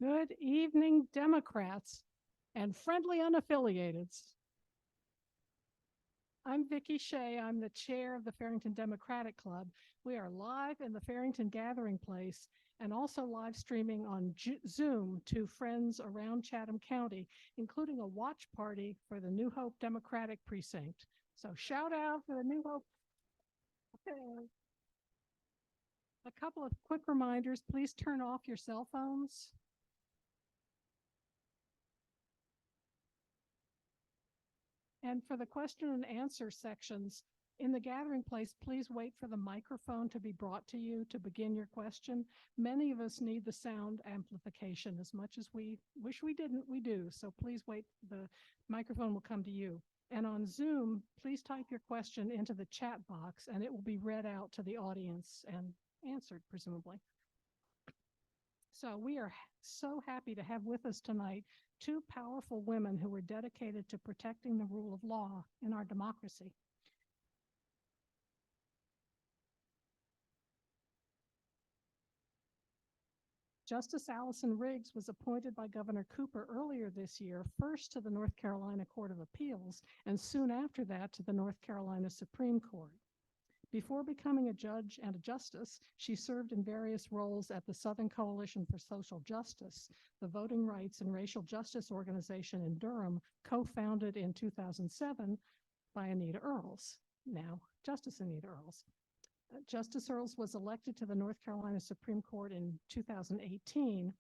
Good evening, Democrats and friendly unaffiliateds. I'm Vicki Shea. I'm the chair of the Farrington Democratic Club. We are live in the Farrington Gathering Place and also live streaming on Zoom to friends around Chatham County, including a watch party for the New Hope Democratic Precinct. So shout out for the New Hope. Okay. A couple of quick reminders. Please turn off your cell phones. And for the question and answer sections, in the gathering place, please wait for the microphone to be brought to you to begin your question. Many of us need the sound amplification. As much as we wish we didn't, we do. So please wait, the microphone will come to you. And on Zoom, please type your question into the chat box and it will be read out to the audience and answered, presumably. So we are so happy to have with us tonight two powerful women who are dedicated to protecting the rule of law in our democracy. Justice Allison Riggs was appointed by Governor Cooper earlier this year, first to the North Carolina Court of Appeals, and soon after that to the North Carolina Supreme Court. Before becoming a judge and a justice, she served in various roles at the Southern Coalition for Social Justice, the voting rights and racial justice organization in Durham, co-founded in 2007 by Anita Earls, now Justice Anita Earls. Justice Earls was elected to the North Carolina Supreme Court in 2018,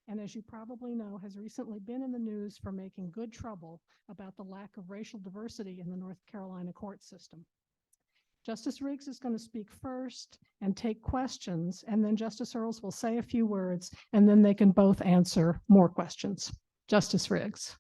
and as you probably know, has recently been in the news for making good trouble about the lack of racial diversity in the North Carolina court system. Justice Riggs is going to speak first and take questions, and then Justice Earls will say a few words, and then they can both answer more questions. Justice Riggs.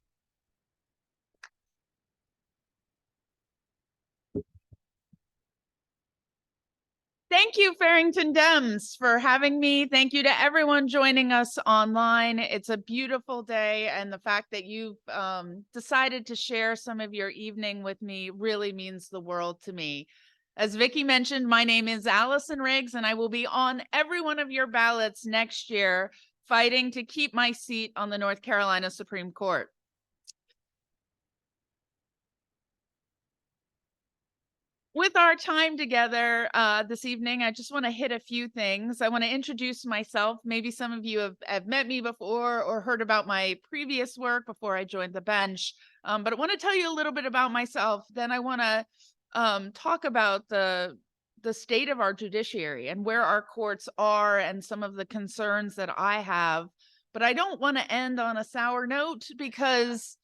Thank you, Farrington Dems, for having me. Thank you to everyone joining us online. It's a beautiful day, and the fact that you've decided to share some of your evening with me really means the world to me. As Vicki mentioned, my name is Allison Riggs, and I will be on every one of your ballots next year, fighting to keep my seat on the North Carolina Supreme Court. With our time together this evening, I just want to hit a few things. I want to introduce myself. Maybe some of you have met me before or heard about my previous work before I joined the bench. But I want to tell you a little bit about myself. Then I want to talk about the state of our judiciary and where our courts are and some of the concerns that I have. But I don't want to end on a sour note, because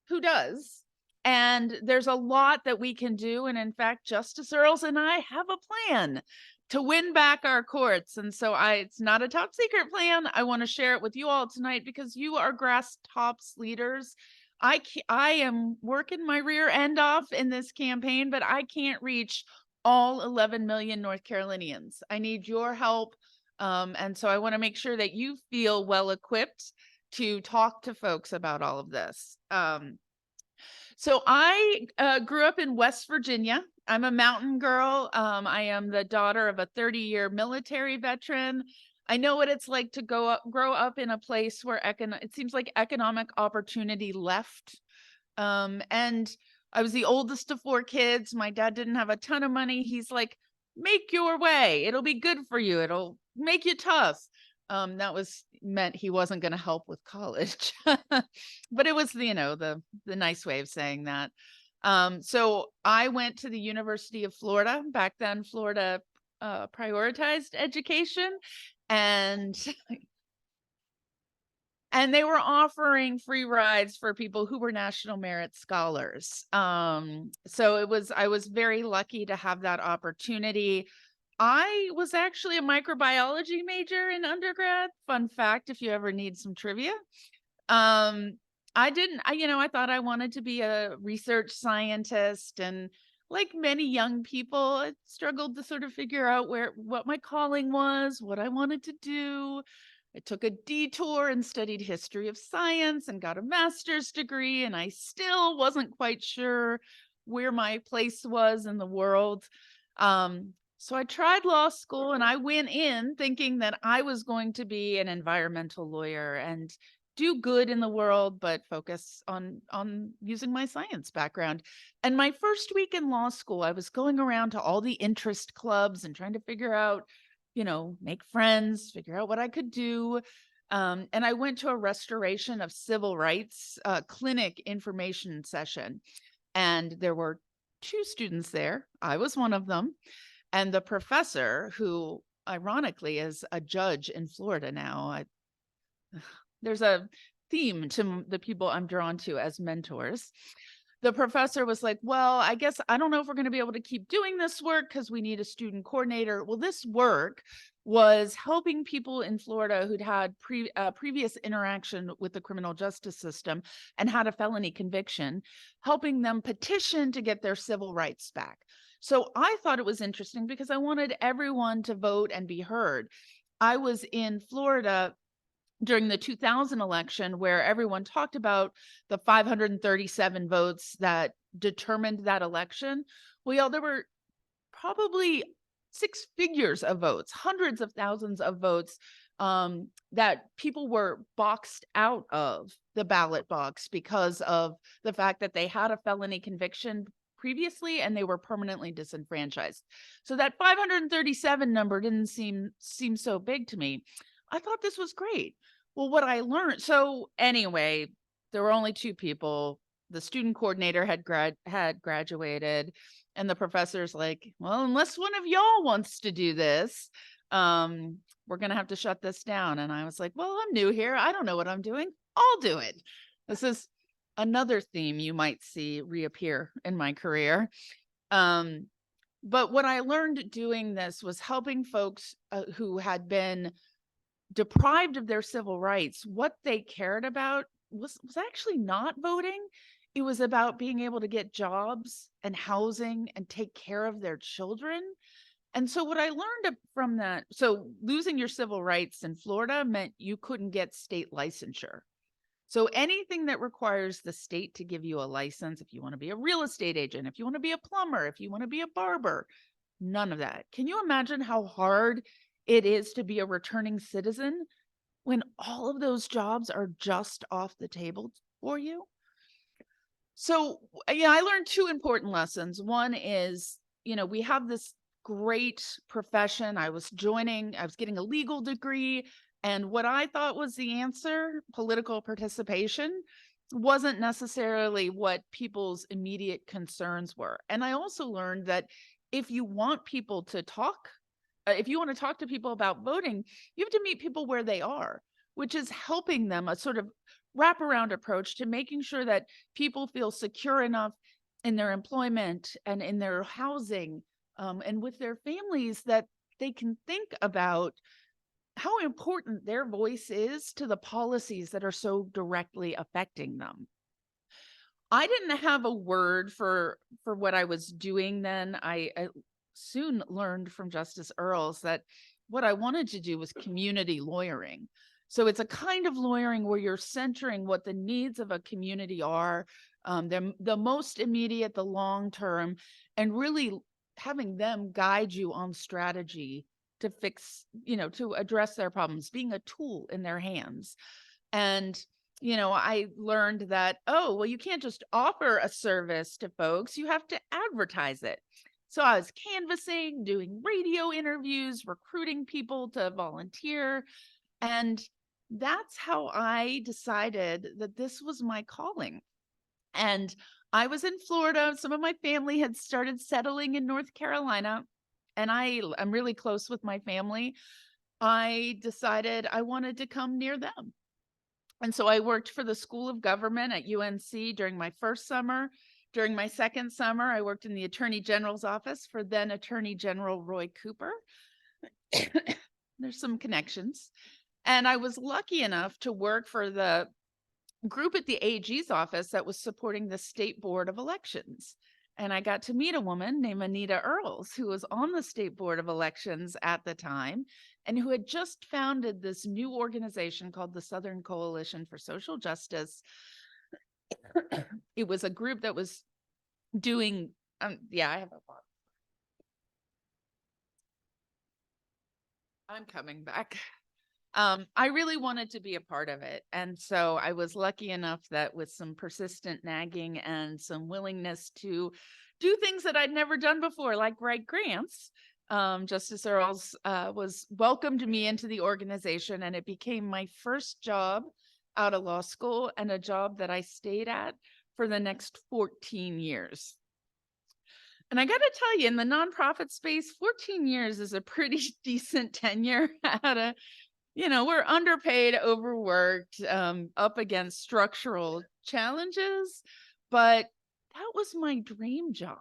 who does? And there's a lot that we can do. And in fact, Justice Earls and I have a plan to win back our courts. And so it's not a top secret plan. I want to share it with you all tonight because you are grass tops leaders. I am working my rear end off in this campaign, but I can't reach all 11 million North Carolinians. I need your help. And so I want to make sure that you feel well equipped to talk to folks about all of this. So I grew up in West Virginia. I'm a mountain girl. I am the daughter of a 30-year military veteran. I know what it's like to grow up in a place where it seems like economic opportunity left. And I was the oldest of 4 kids. My dad didn't have a ton of money. He's like, make your way. It'll be good for you. It'll make you tough. That meant he wasn't going to help with college, but it was, the nice way of saying that. So I went to the University of Florida. Back then, Florida prioritized education, and they were offering free rides for people who were National Merit Scholars. So I was very lucky to have that opportunity. I was actually a microbiology major in undergrad. Fun fact, if you ever need some trivia. I thought I wanted to be a research scientist, and like many young people, I struggled to sort of figure out what my calling was, what I wanted to do. I took a detour and studied history of science and got a master's degree, and I still wasn't quite sure where my place was in the world. So I tried law school and I went in thinking that I was going to be an environmental lawyer and do good in the world, but focus on using my science background. And my first week in law school, I was going around to all the interest clubs and trying to figure out, make friends, figure out what I could do. And I went to a restoration of civil rights clinic information session, and there were two students there. I was one of them, and the professor, who ironically is a judge in Florida now. There's a theme to the people I'm drawn to as mentors. The professor was like, well, I guess I don't know if we're going to be able to keep doing this work because we need a student coordinator. Well, this work was helping people in Florida who'd had previous interaction with the criminal justice system and had a felony conviction, helping them petition to get their civil rights back. So I thought it was interesting because I wanted everyone to vote and be heard. I was in Florida during the 2000 election, where everyone talked about the 537 votes that determined that election. Well, there were probably six figures of votes, hundreds of thousands of votes, that people were boxed out of the ballot box because of the fact that they had a felony conviction previously and they were permanently disenfranchised. So that 537 number didn't seem so big to me. I thought this was great. Well, what I learned, so anyway, there were only two people. The student coordinator had graduated, and the professor's like, well, unless one of y'all wants to do this, we're going to have to shut this down. And I was like, well, I'm new here. I don't know what I'm doing. I'll do it. This is another theme you might see reappear in my career. But what I learned doing this was helping folks who had been deprived of their civil rights. What they cared about was actually not voting. It was about being able to get jobs and housing and take care of their children. And so what I learned from that, so losing your civil rights in Florida meant you couldn't get state licensure. So anything that requires the state to give you a license, if you want to be a real estate agent, if you want to be a plumber, if you want to be a barber, none of that. Can you imagine how hard it is to be a returning citizen when all of those jobs are just off the table for you? So, I learned two important lessons. One is, we have this great profession. I was getting a legal degree, and what I thought was the answer, political participation, wasn't necessarily what people's immediate concerns were. And I also learned that if you want people to talk, if you want to talk to people about voting, you have to meet people where they are, which is helping them, a sort of wraparound approach to making sure that people feel secure enough in their employment and in their housing, and with their families, that they can think about how important their voice is to the policies that are so directly affecting them. I didn't have a word for what I was doing then. I soon learned from Justice Earls that what I wanted to do was community lawyering. So it's a kind of lawyering where you're centering what the needs of a community are, the most immediate, the long term, and really having them guide you on strategy to fix, to address their problems, being a tool in their hands. And I learned that, oh, well, you can't just offer a service to folks, you have to advertise it. So I was canvassing, doing radio interviews, recruiting people to volunteer. And that's how I decided that this was my calling. And I was in Florida. Some of my family had started settling in North Carolina, and I'm really close with my family. I decided I wanted to come near them. And so I worked for the School of Government at UNC during my first summer. During my second summer, I worked in the Attorney General's office for then Attorney General Roy Cooper. There's some connections. And I was lucky enough to work for the group at the AG's office that was supporting the State Board of Elections. And I got to meet a woman named Anita Earls, who was on the State Board of Elections at the time, and who had just founded this new organization called the Southern Coalition for Social Justice. It was a group that was doing, I have a thought. I'm coming back. I really wanted to be a part of it. And so I was lucky enough that with some persistent nagging and some willingness to do things that I'd never done before, like write grants, Justice Earls was welcomed me into the organization, and it became my first job out of law school and a job that I stayed at for the next 14 years. And I got to tell you, in the nonprofit space, 14 years is a pretty decent tenure at a, we're underpaid, overworked, up against structural challenges, but that was my dream job.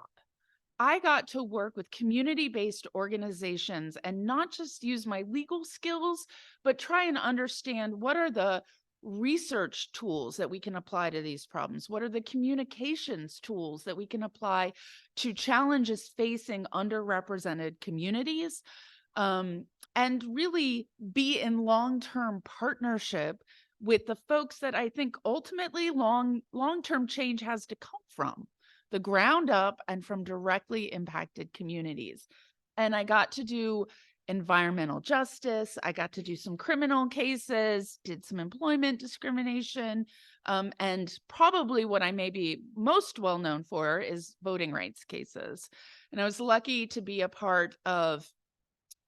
I got to work with community-based organizations and not just use my legal skills, but try and understand what are the research tools that we can apply to these problems? What are the communications tools that we can apply to challenges facing underrepresented communities? And really be in long-term partnership with the folks that I think ultimately long-term change has to come from the ground up and from directly impacted communities. And I got to do environmental justice. I got to do some criminal cases, did some employment discrimination, and probably what I may be most well known for is voting rights cases. And I was lucky to be a part of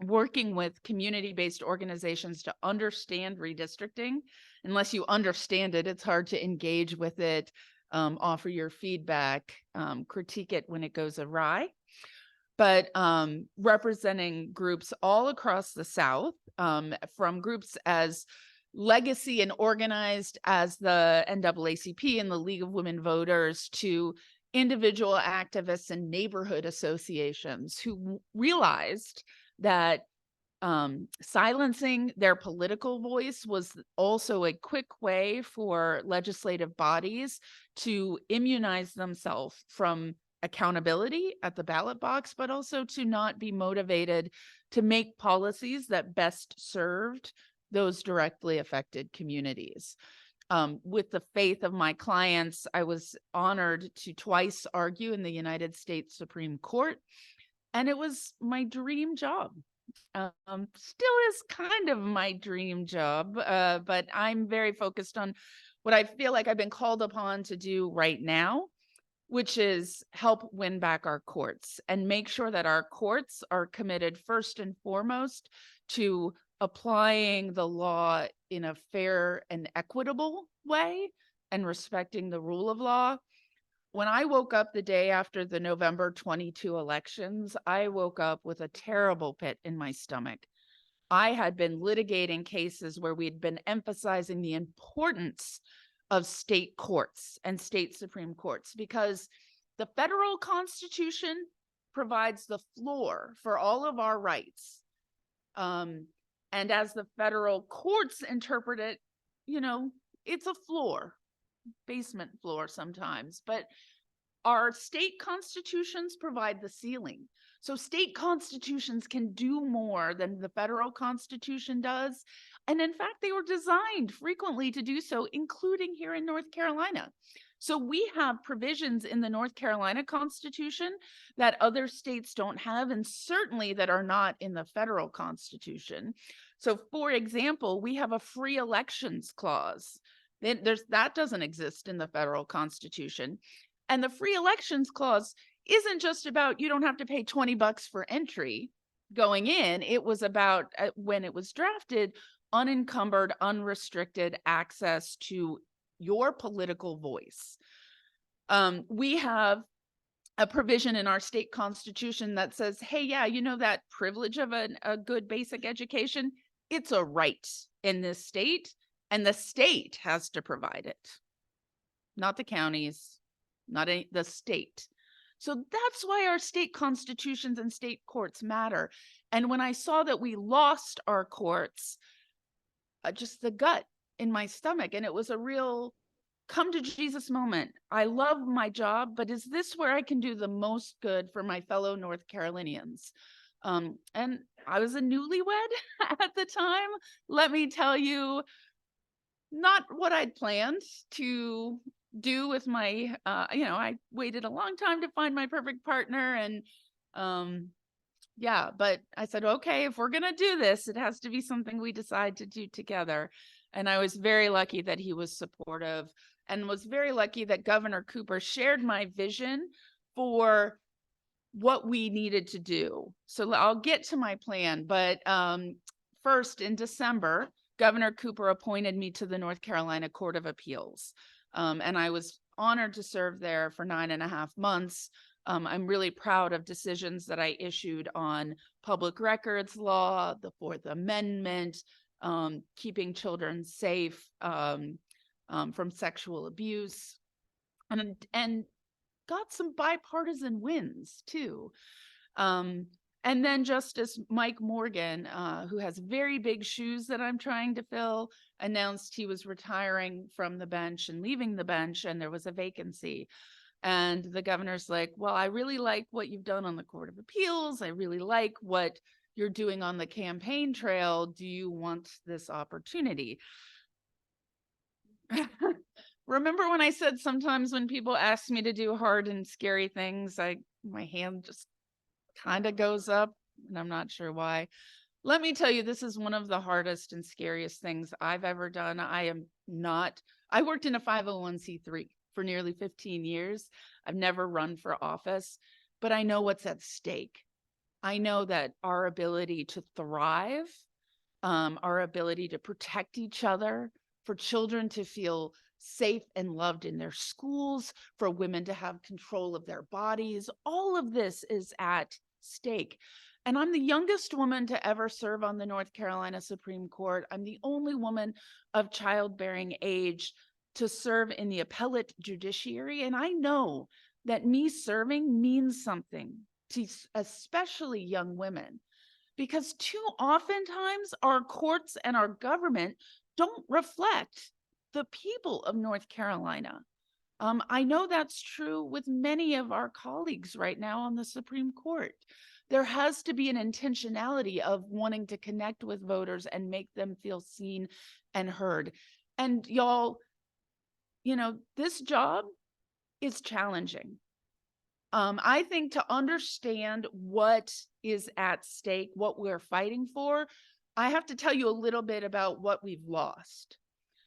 working with community-based organizations to understand redistricting. Unless you understand it, it's hard to engage with it, offer your feedback, critique it when it goes awry. But representing groups all across the South, from groups as legacy and organized as the NAACP and the League of Women Voters to individual activists and neighborhood associations who realized that silencing their political voice was also a quick way for legislative bodies to immunize themselves from accountability at the ballot box, but also to not be motivated to make policies that best served those directly affected communities. With the faith of my clients, I was honored to twice argue in the United States Supreme Court, and it was my dream job. Still is kind of my dream job, but I'm very focused on what I feel like I've been called upon to do right now, which is help win back our courts and make sure that our courts are committed first and foremost to applying the law in a fair and equitable way and respecting the rule of law. When I woke up the day after the November 22 elections, I woke up with a terrible pit in my stomach. I had been litigating cases where we'd been emphasizing the importance of state courts and state Supreme Courts because the federal Constitution provides the floor for all of our rights. And as the federal courts interpret it, it's a floor. Basement floor sometimes, but our state constitutions provide the ceiling. So state constitutions can do more than the federal Constitution does. And in fact, they were designed frequently to do so, including here in North Carolina. So we have provisions in the North Carolina Constitution that other states don't have, and certainly that are not in the federal Constitution. So for example, we have a free elections clause. That doesn't exist in the federal Constitution. And the free elections clause isn't just about you don't have to pay $20 for entry going in. It was about, when it was drafted, unencumbered, unrestricted access to your political voice. We have a provision in our state constitution that says, hey, yeah, that privilege of a good basic education, it's a right in this state. And the state has to provide it, not the counties, the state. So that's why our state constitutions and state courts matter. And when I saw that we lost our courts, just the gut in my stomach, and it was a real come to Jesus moment. I love my job, but is this where I can do the most good for my fellow North Carolinians? And I was a newlywed at the time. Let me tell you, not what I'd planned to do with my, I waited a long time to find my perfect partner, and Yeah, but I said, okay, if we're going to do this, it has to be something we decide to do together. And I was very lucky that he was supportive, and was very lucky that Governor Cooper shared my vision for what we needed to do. So I'll get to my plan, but first, in December, Governor Cooper appointed me to the North Carolina Court of Appeals. And I was honored to serve there for 9.5 months. I'm really proud of decisions that I issued on public records law, the Fourth Amendment, keeping children safe from sexual abuse, and got some bipartisan wins too. And then Justice Mike Morgan, who has very big shoes that I'm trying to fill, announced he was retiring from the bench and leaving the bench, and there was a vacancy. And the governor's like, well, I really like what you've done on the Court of Appeals. I really like what you're doing on the campaign trail. Do you want this opportunity? Remember when I said sometimes when people ask me to do hard and scary things, my hand just kind of goes up, and I'm not sure why. Let me tell you, this is one of the hardest and scariest things I've ever done. I worked in a 501c3 for nearly 15 years. I've never run for office, but I know what's at stake. I know that our ability to thrive, our ability to protect each other, for children to feel safe and loved in their schools, for women to have control of their bodies, all of this is at stake. And I'm the youngest woman to ever serve on the North Carolina Supreme Court. I'm the only woman of childbearing age to serve in the appellate judiciary. And I know that me serving means something to especially young women, because too oftentimes our courts and our government don't reflect the people of North Carolina. I know that's true with many of our colleagues right now on the Supreme Court. There has to be an intentionality of wanting to connect with voters and make them feel seen and heard. And y'all, this job is challenging. I think to understand what is at stake, what we're fighting for, I have to tell you a little bit about what we've lost.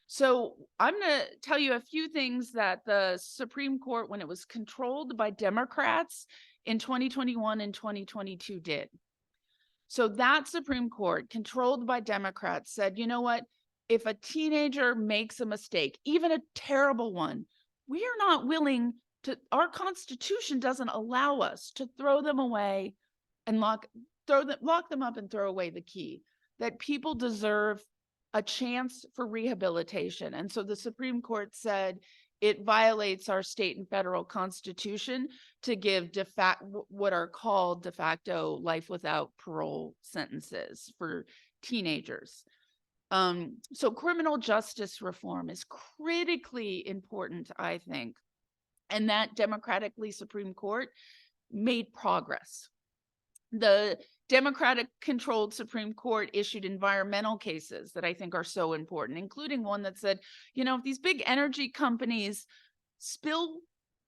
So I'm going to tell you a few things that the Supreme Court, when it was controlled by Democrats in 2021 and 2022, did. So that Supreme Court, controlled by Democrats, said, you know what? If a teenager makes a mistake, even a terrible one, we are not willing to, our Constitution doesn't allow us to throw them away and lock them up and throw away the key. That people deserve a chance for rehabilitation. And so the Supreme Court said it violates our state and federal constitution to give what are called de facto life without parole sentences for teenagers. So criminal justice reform is critically important, I think. And that democratically Supreme Court made progress. The Democratic controlled Supreme Court issued environmental cases that I think are so important, including one that said, if these big energy companies spill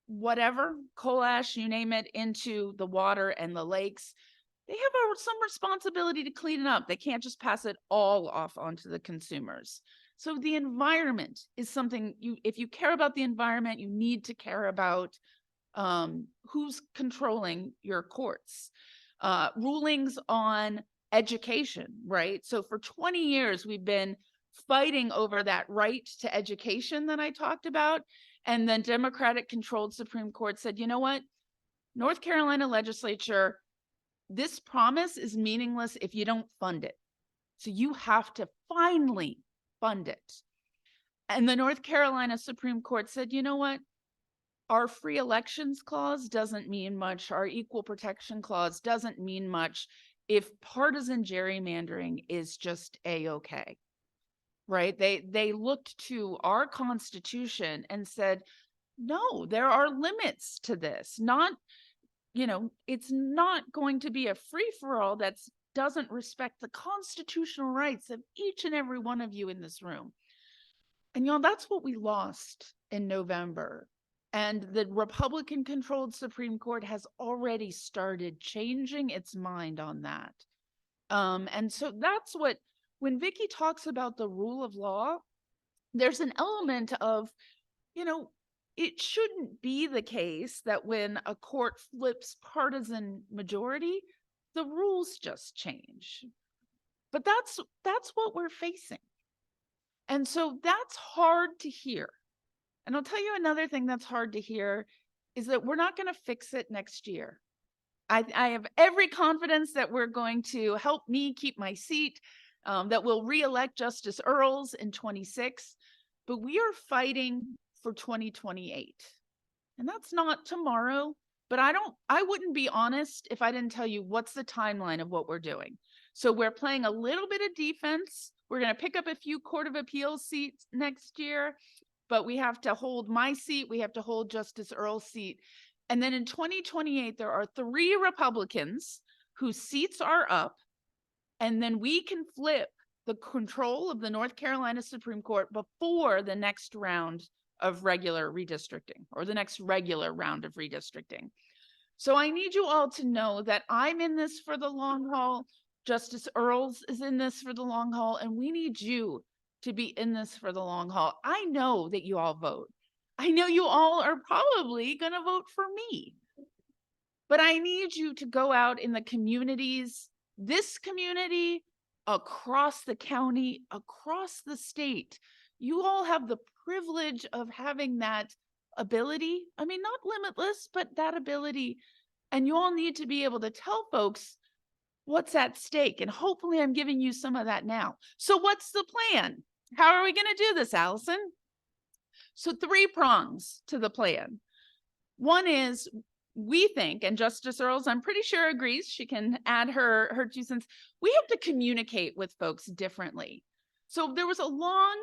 whatever, coal ash, you name it, into the water and the lakes, they have some responsibility to clean it up. They can't just pass it all off onto the consumers. So the environment is something if you care about the environment, you need to care about who's controlling your courts. Rulings on education, right? So for 20 years, we've been fighting over that right to education that I talked about. And then Democratic controlled Supreme Court said, you know what? North Carolina legislature, this promise is meaningless if you don't fund it. So you have to finally fund it. And the North Carolina Supreme Court said, you know what? Our free elections clause doesn't mean much. Our equal protection clause doesn't mean much if partisan gerrymandering is just a-okay, right? They looked to our Constitution and said, no, there are limits to this. It's not going to be a free-for-all that doesn't respect the constitutional rights of each and every one of you in this room. And that's what we lost in November. And the Republican controlled Supreme Court has already started changing its mind on that. And so that's what, when Vicky talks about the rule of law, there's an element of, you know, it shouldn't be the case that when a court flips partisan majority, the rules just change. But that's what we're facing. And so that's hard to hear. And I'll tell you another thing that's hard to hear is that we're not going to fix it next year. I have every confidence that we're going to help me keep my seat, that we'll reelect Justice Earls in 26, but we are fighting for 2028. And that's not tomorrow, but I wouldn't be honest if I didn't tell you what's the timeline of what we're doing. So we're playing a little bit of defense. We're going to pick up a few Court of Appeals seats next year, but we have to hold my seat. We have to hold Justice Earl's seat. And then in 2028, there are 3 Republicans whose seats are up. And then we can flip the control of the North Carolina Supreme Court before the next round of regular redistricting, or the next regular round of redistricting. So I need you all to know that I'm in this for the long haul. Justice Earls is in this for the long haul, and we need you to be in this for the long haul. I know that you all vote. I know you all are probably going to vote for me. But I need you to go out in the communities, this community, across the county, across the state. You all have the privilege of having that ability. I mean, not limitless, but that ability. And you all need to be able to tell folks what's at stake. And hopefully I'm giving you some of that now. So what's the plan? How are we going to do this, Allison? So 3 prongs to the plan. One is, we think, and Justice Earls, I'm pretty sure agrees, she can add her 2 cents, we have to communicate with folks differently. So there was a long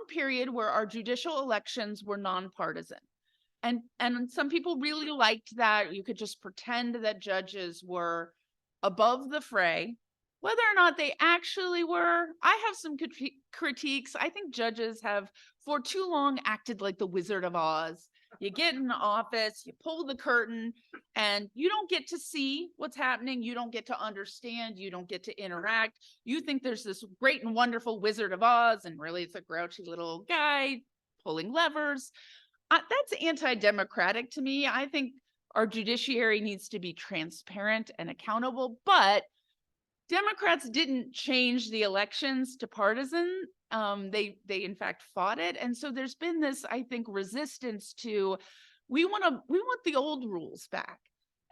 period where our judicial elections were nonpartisan. And some people really liked that. You could just pretend that judges were above the fray. Whether or not they actually were, I have some critiques. I think judges have for too long acted like the Wizard of Oz. You get in the office, you pull the curtain, and you don't get to see what's happening. You don't get to understand. You don't get to interact. You think there's this great and wonderful Wizard of Oz, and really it's a grouchy little guy pulling levers. That's anti-democratic to me. I think our judiciary needs to be transparent and accountable, but Democrats didn't change the elections to partisan. They in fact fought it. And so there's been this, I think, resistance to, we want the old rules back.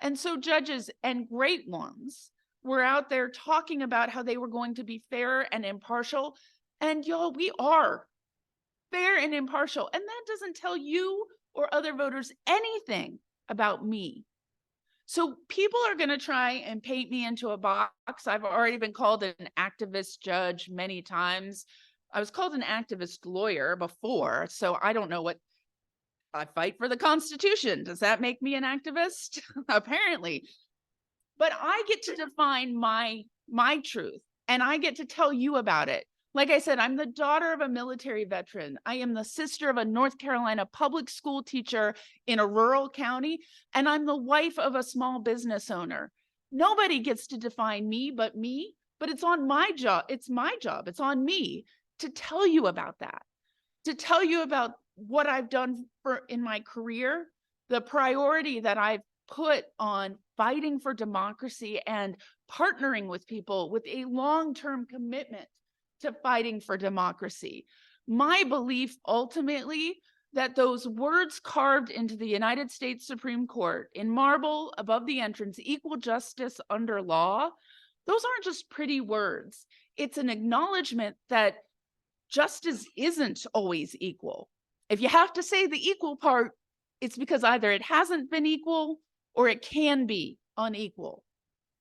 And so judges, and great ones, were out there talking about how they were going to be fair and impartial. And y'all, we are fair and impartial. And that doesn't tell you or other voters anything about me. So people are going to try and paint me into a box. I've already been called an activist judge many times. I was called an activist lawyer before, so I don't know what. I fight for the Constitution. Does that make me an activist? Apparently. But I get to define my truth, and I get to tell you about it. Like I said, I'm the daughter of a military veteran. I am the sister of a North Carolina public school teacher in a rural county, and I'm the wife of a small business owner. Nobody gets to define me, but it's on my job. It's my job. It's on me to tell you about that, to tell you about what I've done in my career, the priority that I've put on fighting for democracy and partnering with people with a long-term commitment to fighting for democracy. My belief ultimately that those words carved into the United States Supreme Court in marble above the entrance, equal justice under law, those aren't just pretty words. It's an acknowledgement that justice isn't always equal. If you have to say the equal part, it's because either it hasn't been equal or it can be unequal.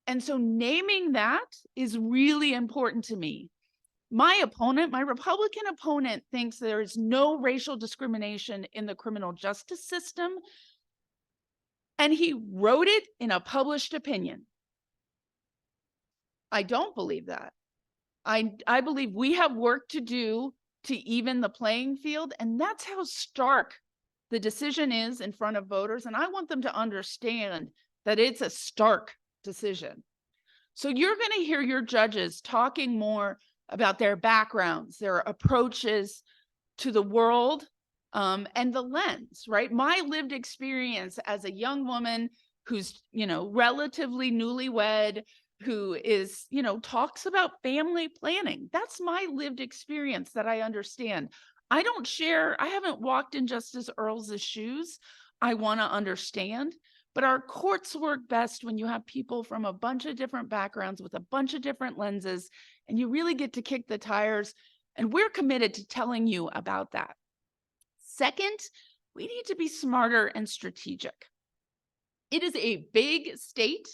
And so naming that is really important to me. My opponent, my Republican opponent, thinks there is no racial discrimination in the criminal justice system, and he wrote it in a published opinion. I don't believe that. I believe we have work to do to even the playing field, and that's how stark The decision is in front of voters, and I want them to understand that it's a stark decision. So you're going to hear your judges talking more about their backgrounds, their approaches to the world, and the lens, right? My lived experience as a young woman who's, relatively newlywed, who is, talks about family planning. That's my lived experience that I understand. I haven't walked in Justice Earls' shoes. I want to understand. But our courts work best when you have people from a bunch of different backgrounds with a bunch of different lenses, and you really get to kick the tires. And we're committed to telling you about that. Second, we need to be smarter and strategic. It is a big state.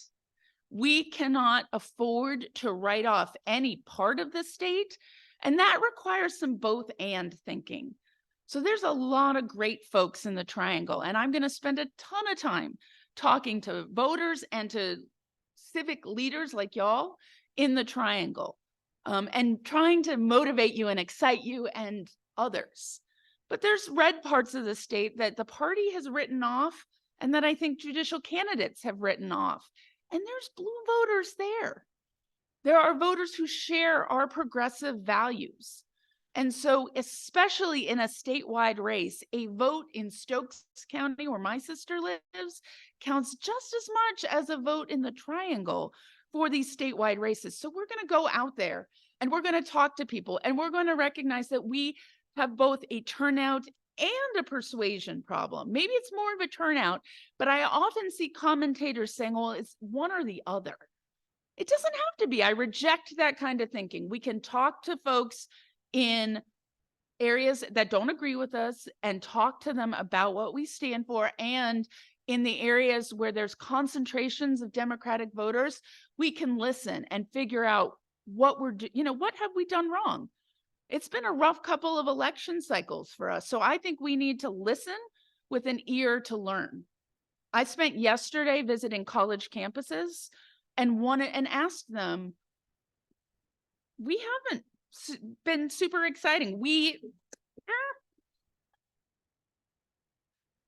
We cannot afford to write off any part of the state, and that requires some both and thinking. So there's a lot of great folks in the Triangle, and I'm going to spend a ton of time talking to voters and to civic leaders like y'all in the Triangle, and trying to motivate you and excite you and others. But there's red parts of the state that the party has written off and that I think judicial candidates have written off. And there's blue voters there. There are voters who share our progressive values. And so, especially in a statewide race, a vote in Stokes County, where my sister lives, counts just as much as a vote in the Triangle for these statewide races. So we're going to go out there and we're going to talk to people, and we're going to recognize that we have both a turnout and a persuasion problem. Maybe it's more of a turnout, but I often see commentators saying, well, it's one or the other. It doesn't have to be. I reject that kind of thinking. We can talk to folks in areas that don't agree with us and talk to them about what we stand for. And in the areas where there's concentrations of Democratic voters, we can listen and figure out what what have we done wrong? It's been a rough couple of election cycles for us. So I think we need to listen with an ear to learn. I spent yesterday visiting college campuses and asked them, we haven't been super exciting.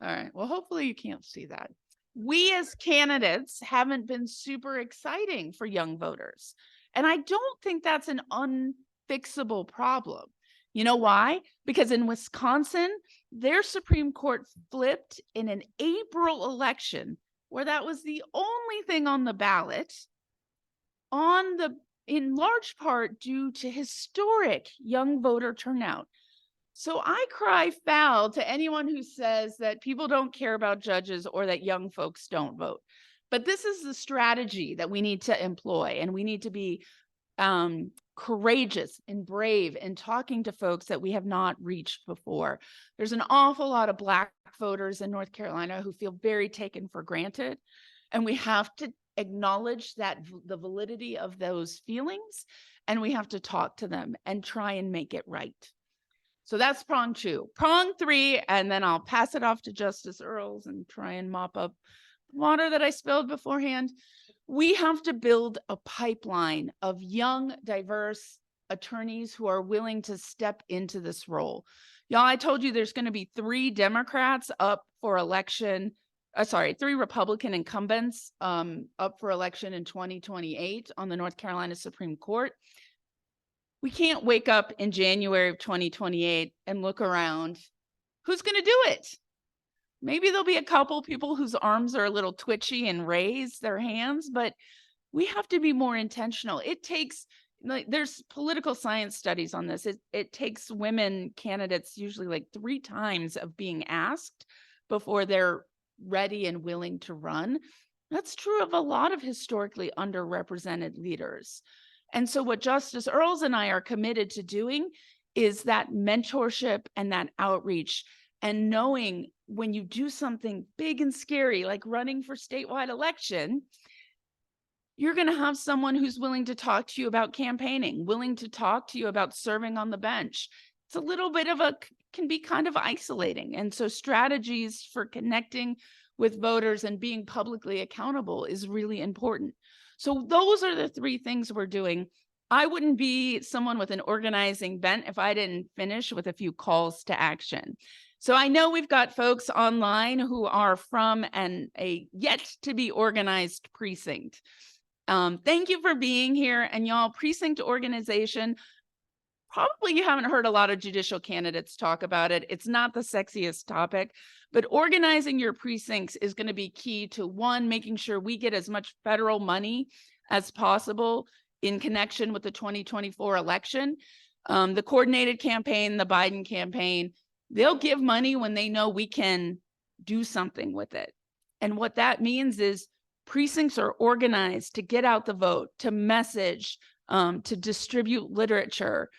All right, well, hopefully you can't see that. We as candidates haven't been super exciting for young voters. And I don't think that's an unfixable problem. You know why? Because in Wisconsin, their Supreme Court flipped in an April election where that was the only thing on the ballot, in large part due to historic young voter turnout. So I cry foul to anyone who says that people don't care about judges or that young folks don't vote. But this is the strategy that we need to employ, and we need to be courageous and brave in talking to folks that we have not reached before. There's an awful lot of Black voters in North Carolina who feel very taken for granted, and we have to acknowledge that the validity of those feelings, and we have to talk to them and try and make it right. So that's prong 2. Prong 3, and then I'll pass it off to Justice Earls and try and mop up water that I spilled beforehand. We have to build a pipeline of young, diverse attorneys who are willing to step into this role. Y'all, I told you there's going to be 3 Democrats up for election. 3 Republican incumbents up for election in 2028 on the North Carolina Supreme Court. We can't wake up in January of 2028 and look around. Who's going to do it? Maybe there'll be a couple people whose arms are a little twitchy and raise their hands, but we have to be more intentional. It takes, there's political science studies on this. It takes women candidates usually like 3 times of being asked before they're ready and willing to run. That's true of a lot of historically underrepresented leaders. And so what Justice Earls and I are committed to doing is that mentorship and that outreach, and knowing when you do something big and scary, like running for statewide election, you're going to have someone who's willing to talk to you about campaigning, willing to talk to you about serving on the bench. It's a little bit of can be kind of isolating. And so strategies for connecting with voters and being publicly accountable is really important. So those are the 3 things we're doing. I wouldn't be someone with an organizing bent if I didn't finish with a few calls to action. So I know we've got folks online who are from a yet to be organized precinct. Thank you for being here. And y'all, precinct organization, probably you haven't heard a lot of judicial candidates talk about it. It's not the sexiest topic, but organizing your precincts is going to be key to, one, making sure we get as much federal money as possible in connection with the 2024 election. The coordinated campaign, the Biden campaign, they'll give money when they know we can do something with it. And what that means is precincts are organized to get out the vote, to message, to distribute literature.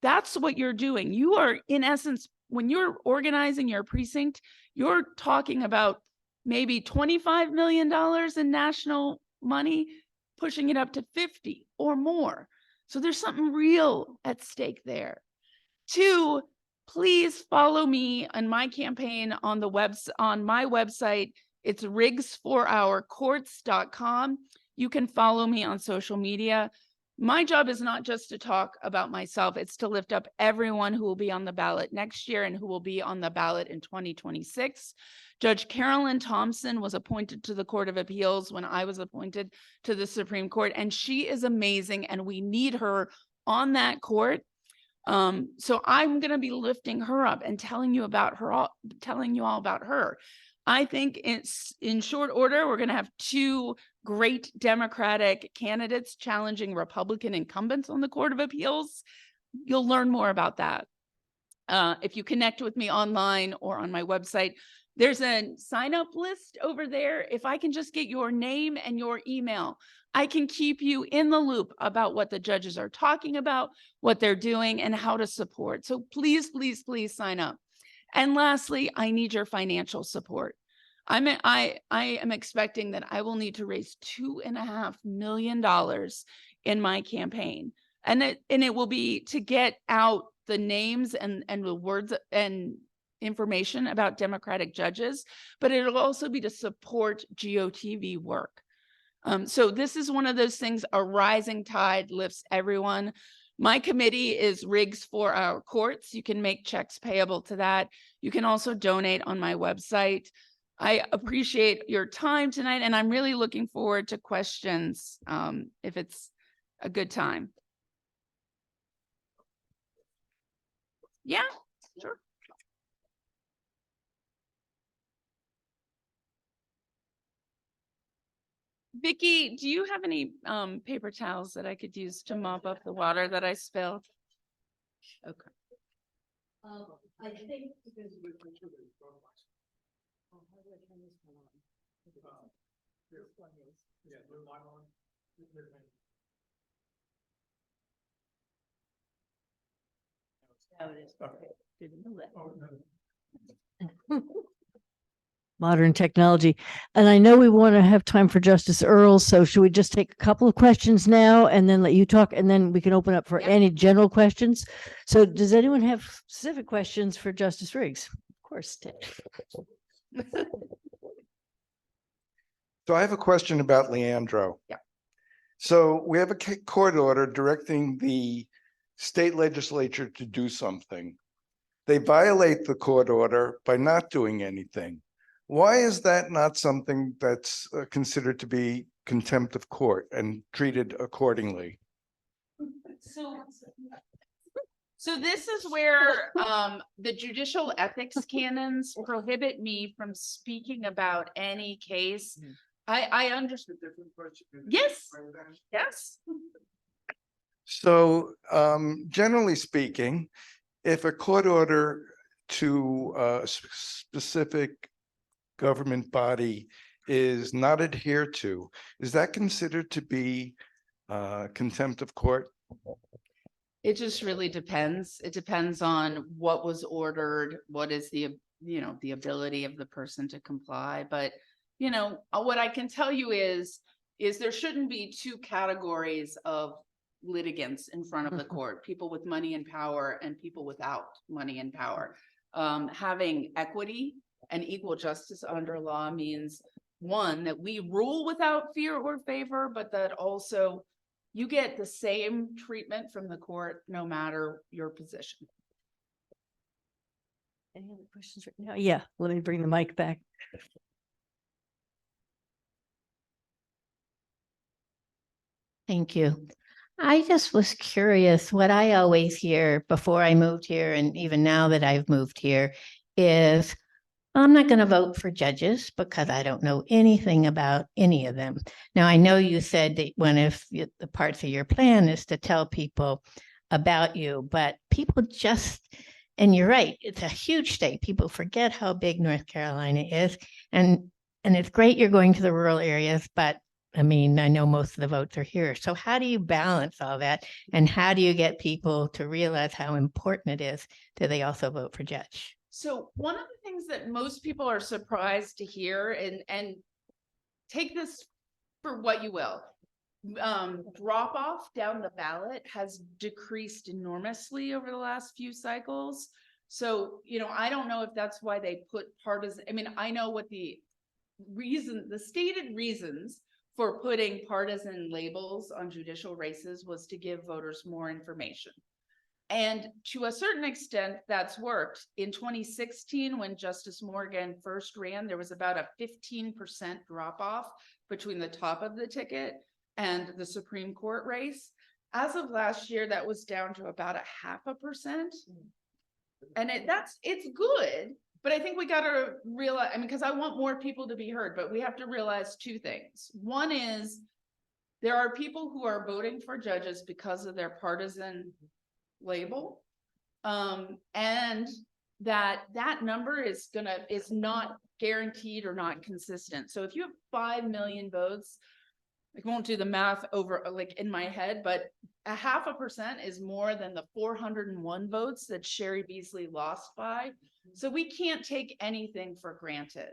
That's what you're doing. You are, in essence, when you're organizing your precinct, you're talking about maybe $25 million in national money, pushing it up to 50 or more. So there's something real at stake there. Two, please follow me on my campaign on my website. It's rigs4ourcourts.com. You can follow me on social media. My job is not just to talk about myself, it's to lift up everyone who will be on the ballot next year and who will be on the ballot in 2026. Judge Carolyn Thompson was appointed to the Court of Appeals when I was appointed to the Supreme Court, and she is amazing, and we need her on that court. So I'm going to be lifting her up and telling you all about her. I think it's in short order, we're going to have two great Democratic candidates challenging Republican incumbents on the Court of Appeals. You'll learn more about that. If you connect with me online or on my website, there's a sign-up list over there. If I can just get your name and your email, I can keep you in the loop about what the judges are talking about, what they're doing, and how to support. So please, please, please sign up. And lastly, I need your financial support. I am expecting that I will need to raise $2.5 million in my campaign. And it will be to get out the names and the words and information about Democratic judges, but it'll also be to support GOTV work. So this is one of those things, a rising tide lifts everyone. My committee is Rigs for Our Courts. You can make checks payable to that. You can also donate on my website. I appreciate your time tonight, and I'm really looking forward to questions if it's a good time. Yeah, sure. Vicky, do you have any paper towels that I could use to mop up the water that I spilled? Okay. I think because modern technology. And I know we want to have time for Justice Earls, so should we just take a couple of questions now and then let you talk, and then we can open up for any general questions? So does anyone have specific questions for Justice Riggs? Of course. So I have a question about Leandro. Yeah. So we have a court order directing the state legislature to do something. They violate the court order by not doing anything. Why is that not something that's considered to be contempt of court and treated accordingly? So this is where the judicial ethics canons prohibit me from speaking about any case. I understand. Yes. Yes. So generally speaking, if a court order to a specific government body is not adhered to, is that considered to be contempt of court? It just really depends. It depends on what was ordered, what is the ability of the person to comply. But, what I can tell you is there shouldn't be two categories of litigants in front of the court, people with money and power and people without money and power. Having equity and equal justice under law means, one, that we rule without fear or favor, but that also you get the same treatment from the court no matter your position. Any other questions right now? Yeah, let me bring the mic back. Thank you. I just was curious, what I always hear before I moved here and even now that I've moved here is I'm not going to vote for judges because I don't know anything about any of them. Now, I know you said that one of the parts of your plan is to tell people about you, but people just, and you're right, it's a huge state. People forget how big North Carolina is. And it's great you're going to the rural areas, but I mean, I know most of the votes are here. So how do you balance all that? And how do you get people to realize how important it is that they also vote for judge? So one of the things that most people are surprised to hear, and take this for what you will, drop off down the ballot has decreased enormously over the last few cycles. So, I don't know if that's why they put partisan. I mean, I know what the stated reasons for putting partisan labels on judicial races was to give voters more information. And to a certain extent, that's worked. In 2016, when Justice Morgan first ran, there was about a 15% drop off between the top of the ticket and the Supreme Court race. As of last year, that was down to about 0.5%. And it's good, but I think we got to realize, because I want more people to be heard, but we have to realize two things. One is there are people who are voting for judges because of their partisan label, and that number is not guaranteed or not consistent. So if you have 5 million votes, I won't do the math over in my head, but 0.5% is more than the 401 votes that Sherry Beasley lost by. So we can't take anything for granted.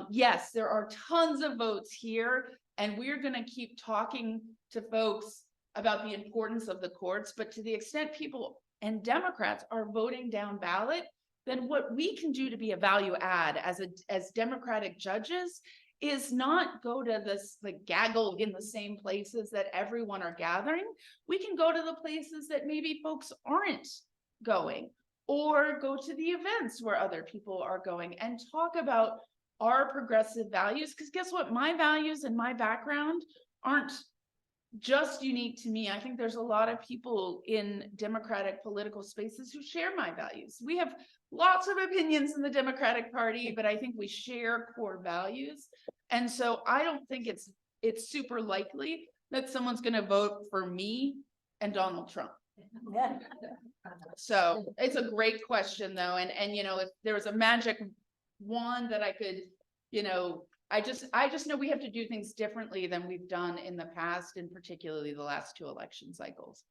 Yes, there are tons of votes here, and we're going to keep talking to folks about the importance of the courts, but to the extent people and Democrats are voting down ballot, then what we can do to be a value add as Democratic judges is not go to this gaggle in the same places that everyone are gathering. We can go to the places that maybe folks aren't going, or go to the events where other people are going and talk about our progressive values. Because guess what? My values and my background aren't just unique to me. I think there's a lot of people in Democratic political spaces who share my values. We have lots of opinions in the Democratic Party, but I think we share core values. And so I don't think it's super likely that someone's going to vote for me and Donald Trump. So it's a great question though. And if there was a magic wand that I could, I just know we have to do things differently than we've done in the past, and particularly the last 2 election cycles.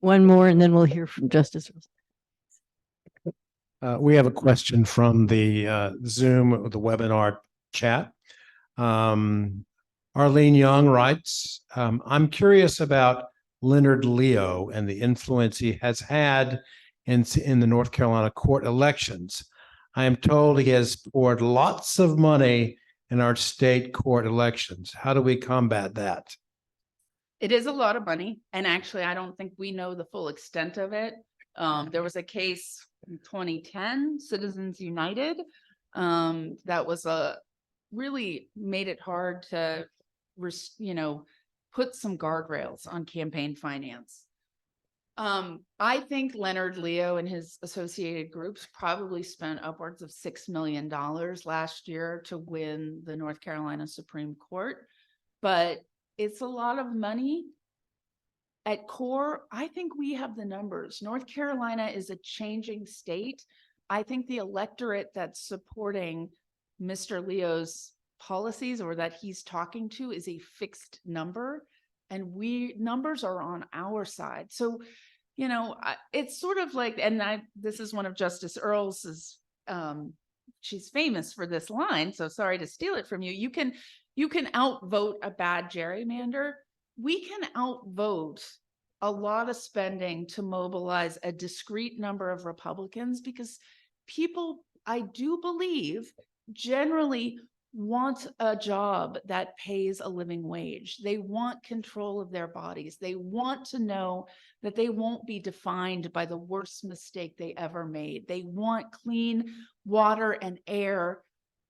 One more, and then we'll hear from Justice Earls. We have a question from the Zoom, the webinar chat. Arlene Young writes, I'm curious about Leonard Leo and the influence he has had in the North Carolina court elections. I am told he has poured lots of money in our state court elections. How do we combat that? It is a lot of money. And actually, I don't think we know the full extent of it. There was a case in 2010, Citizens United, that was really made it hard to, put some guardrails on campaign finance. I think Leonard Leo and his associated groups probably spent upwards of $6 million last year to win the North Carolina Supreme Court, but it's a lot of money. At core, I think we have the numbers. North Carolina is a changing state. I think the electorate that's supporting Mr. Leo's policies, or that he's talking to, is a fixed number, and numbers are on our side. So, it's sort of like, and this is one of Justice Earls's, she's famous for this line, so sorry to steal it from you. You can outvote a bad gerrymander. We can outvote a lot of spending to mobilize a discrete number of Republicans, because people, I do believe, generally want a job that pays a living wage. They want control of their bodies. They want to know that they won't be defined by the worst mistake they ever made. They want clean water and air.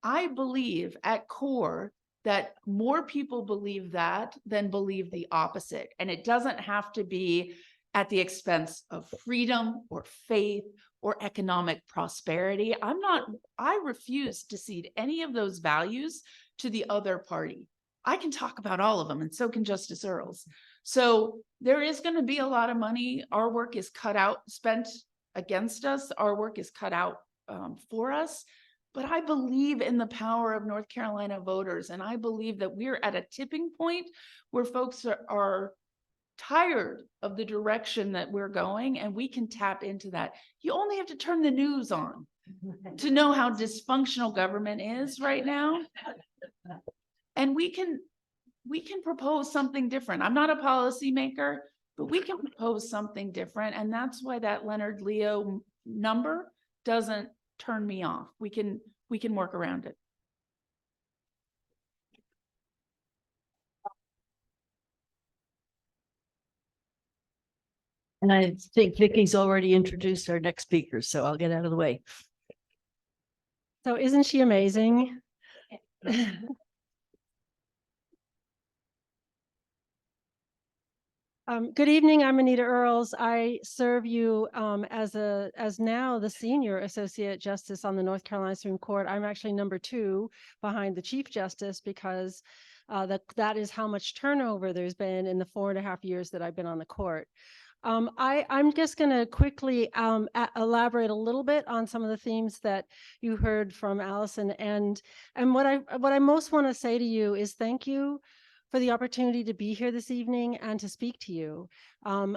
I believe at core that more people believe that than believe the opposite. And it doesn't have to be at the expense of freedom or faith or economic prosperity. I refuse to cede any of those values to the other party. I can talk about all of them, and so can Justice Earls. So there is going to be a lot of money. Our work is cut out, spent against us. Our work is cut out for us. But I believe in the power of North Carolina voters, and I believe that we're at a tipping point where folks are tired of the direction that we're going, and we can tap into that. You only have to turn the news on to know how dysfunctional government is right now. And we can propose something different. I'm not a policymaker, but we can propose something different. And that's why that Leonard Leo number doesn't turn me off. We can work around it. And I think Vicky's already introduced our next speaker, so I'll get out of the way. So isn't she amazing? Good evening, I'm Anita Earls. I serve you as now the Senior Associate Justice on the North Carolina Supreme Court. I'm actually number 2 behind the Chief Justice because that is how much turnover there's been in the 4.5 years that I've been on the court. I'm just going to quickly elaborate a little bit on some of the themes that you heard from Allison, and what I most want to say to you is thank you for the opportunity to be here this evening and to speak to you.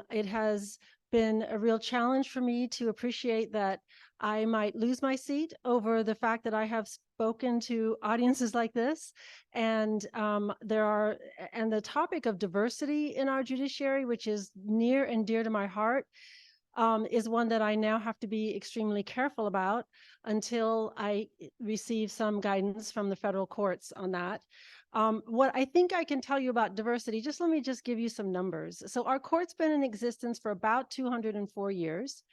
It has been a real challenge for me to appreciate that I might lose my seat over the fact that I have spoken to audiences like this. And the topic of diversity in our judiciary, which is near and dear to my heart, is one that I now have to be extremely careful about until I receive some guidance from the federal courts on that. What I think I can tell you about diversity, let me give you some numbers. So our court's been in existence for about 204 years.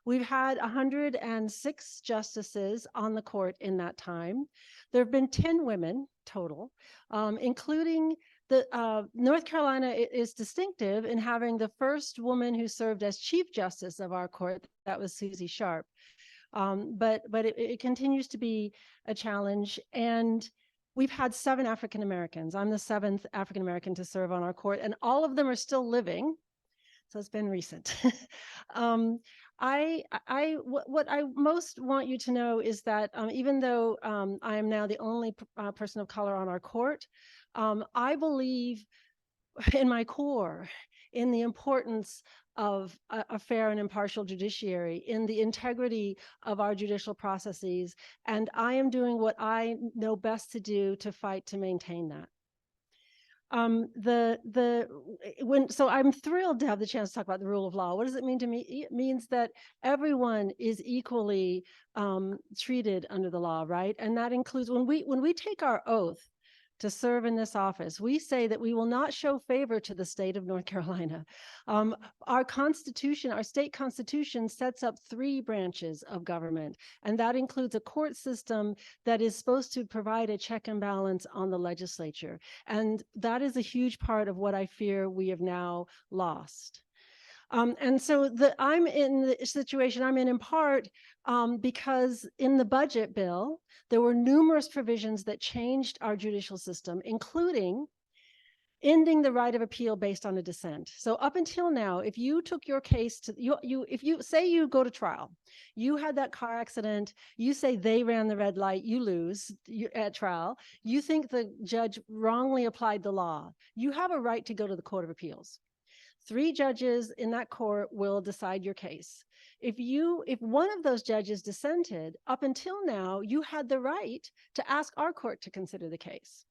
We've had 106 justices on the court in that time. There have been 10 women total, including North Carolina is distinctive in having the first woman who served as Chief Justice of our court. That was Susie Sharp. But it continues to be a challenge. And we've had 7 African Americans. I'm the 7th African American to serve on our court, and all of them are still living. So it's been recent. What I most want you to know is that even though I am now the only person of color on our court, I believe in my core in the importance of a fair and impartial judiciary, in the integrity of our judicial processes, and I am doing what I know best to do to fight to maintain that. So I'm thrilled to have the chance to talk about the rule of law. What does it mean to me? It means that everyone is equally treated under the law, right? And that includes when we take our oath to serve in this office, we say that we will not show favor to the state of North Carolina. Our constitution, our state constitution, sets up 3 branches of government, and that includes a court system that is supposed to provide a check and balance on the legislature. And that is a huge part of what I fear we have now lost. And so I'm in the situation I'm in part because in the budget bill, there were numerous provisions that changed our judicial system, including ending the right of appeal based on a dissent. So up until now, if you took your case to if you say you go to trial, you had that car accident, you say they ran the red light, you lose at trial, you think the judge wrongly applied the law, you have a right to go to the Court of Appeals. 3 judges in that court will decide your case. If one of those judges dissented, up until now, you had the right to ask our court to consider the case.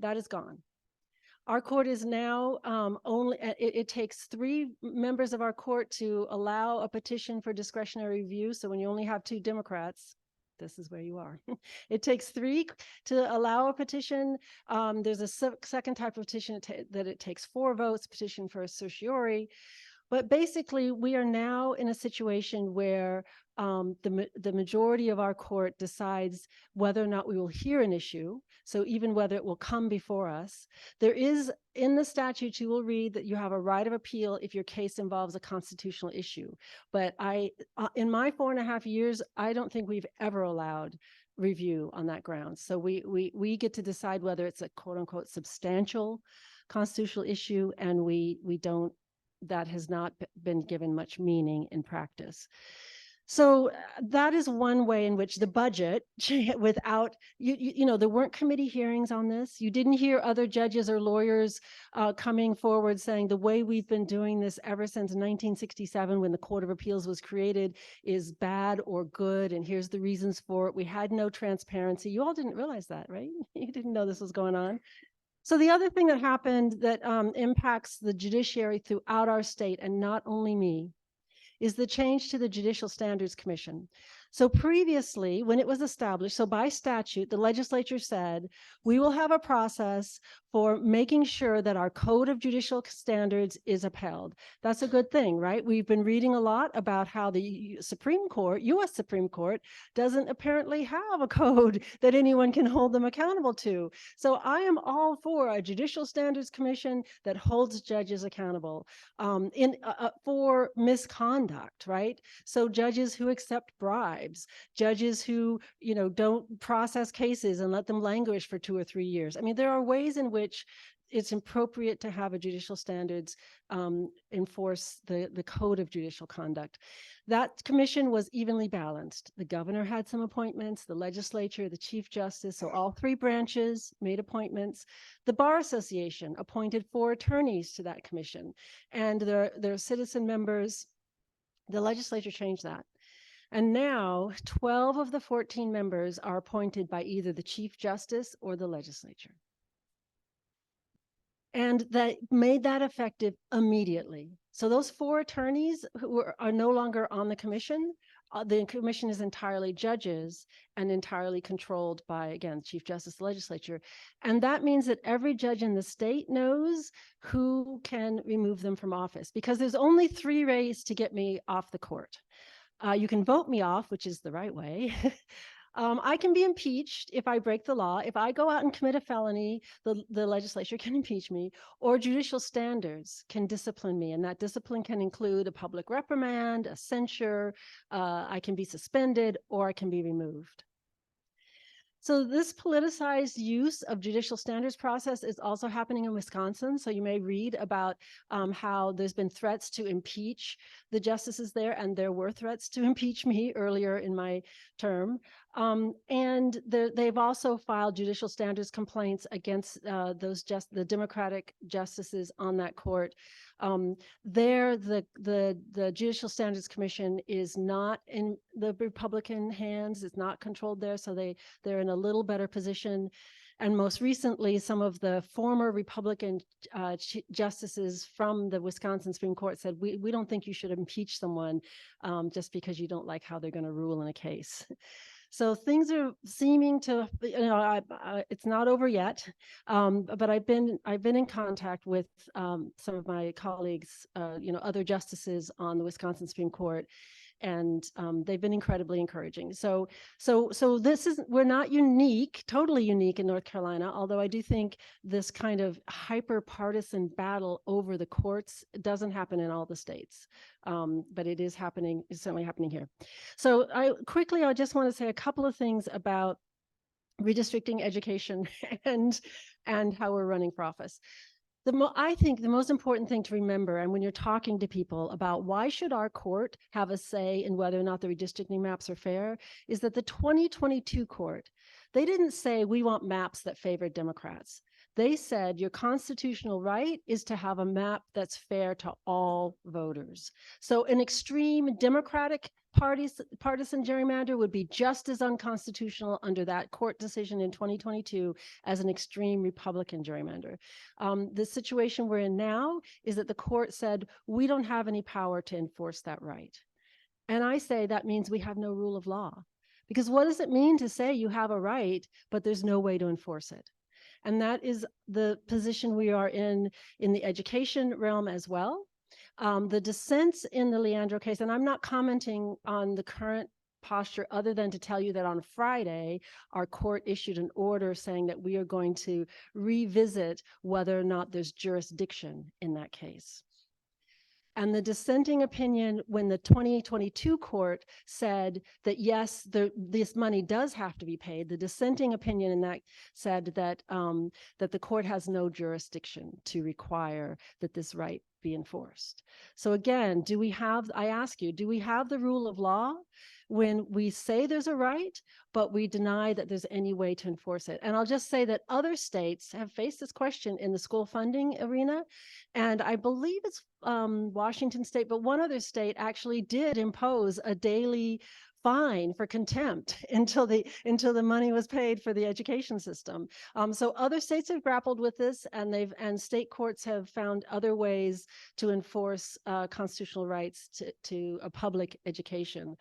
That is gone. Our court is now it takes 3 members of our court to allow a petition for discretionary review. So when you only have 2 Democrats, this is where you are. It takes three to allow a petition. There's a second type of petition that it takes 4 votes, petition for a certiorari. But basically, we are now in a situation where the majority of our court decides whether or not we will hear an issue. So even whether it will come before us. There is, in the statute, you will read that you have a right of appeal if your case involves a constitutional issue. But in my 4.5 years, I don't think we've ever allowed review on that ground. So we get to decide whether it's a quote unquote substantial constitutional issue, and we don't. That has not been given much meaning in practice. So that is one way in which the budget, without, there weren't committee hearings on this. You didn't hear other judges or lawyers coming forward saying the way we've been doing this ever since 1967 when the Court of Appeals was created is bad or good, and here's the reasons for it. We had no transparency. You all didn't realize that, right? You didn't know this was going on. So the other thing that happened that impacts the judiciary throughout our state, and not only me, is the change to the Judicial Standards Commission. So previously, when it was established, so by statute, the legislature said, we will have a process for making sure that our code of judicial standards is upheld. That's a good thing, right? We've been reading a lot about how the Supreme Court, US Supreme Court, doesn't apparently have a code that anyone can hold them accountable to. So I am all for a Judicial Standards Commission that holds judges accountable for misconduct, right? So judges who accept bribes, judges who, don't process cases and let them languish for 2 or 3 years. I mean, there are ways in which it's appropriate to have a judicial standards enforce the code of judicial conduct. That commission was evenly balanced. The governor had some appointments, the legislature, the chief justice, so all 3 branches made appointments. The Bar Association appointed 4 attorneys to that commission, and their citizen members. The legislature changed that. And now 12 of the 14 members are appointed by either the chief justice or the legislature. And that made that effective immediately. So those 4 attorneys who are no longer on the commission is entirely judges and entirely controlled by, again, Chief Justice, the legislature. And that means that every judge in the state knows who can remove them from office, because there's only 3 ways to get me off the court. You can vote me off, which is the right way. I can be impeached if I break the law. If I go out and commit a felony, the legislature can impeach me, or judicial standards can discipline me. And that discipline can include a public reprimand, a censure, I can be suspended, or I can be removed. So this politicized use of judicial standards process is also happening in Wisconsin. So you may read about how there's been threats to impeach the justices there, and there were threats to impeach me earlier in my term. And they've also filed judicial standards complaints against the Democratic justices on that court. The Judicial Standards Commission is not in the Republican hands. It's not controlled there, so they're in a little better position. And most recently, some of the former Republican justices from the Wisconsin Supreme Court said, we don't think you should impeach someone just because you don't like how they're going to rule in a case. So things are seeming to, it's not over yet, but I've been in contact with some of my colleagues, other justices on the Wisconsin Supreme Court, and they've been incredibly encouraging. So we're not totally unique in North Carolina, although I do think this kind of hyper partisan battle over the courts doesn't happen in all the states. But it is happening, it's certainly happening here. So I just want to say a couple of things about redistricting education and how we're running for office. I think the most important thing to remember, and when you're talking to people about why should our court have a say in whether or not the redistricting maps are fair, is that the 2022 court, they didn't say we want maps that favor Democrats. They said your constitutional right is to have a map that's fair to all voters. So an extreme Democratic partisan gerrymander would be just as unconstitutional under that court decision in 2022 as an extreme Republican gerrymander. The situation we're in now is that the court said, we don't have any power to enforce that right. And I say that means we have no rule of law. Because what does it mean to say you have a right, but there's no way to enforce it? And that is the position we are in the education realm as well. The dissents in the Leandro case, and I'm not commenting on the current posture other than to tell you that on Friday, our court issued an order saying that we are going to revisit whether or not there's jurisdiction in that case. And the dissenting opinion when the 2022 court said that, yes, this money does have to be paid, the dissenting opinion in that said that, that the court has no jurisdiction to require that this right be enforced. So again, I ask you, do we have the rule of law when we say there's a right, but we deny that there's any way to enforce it? And I'll just say that other states have faced this question in the school funding arena. And I believe it's Washington State, but one other state actually did impose a daily fine for contempt until the money was paid for the education system. So other states have grappled with this, and state courts have found other ways to enforce constitutional rights to a public education.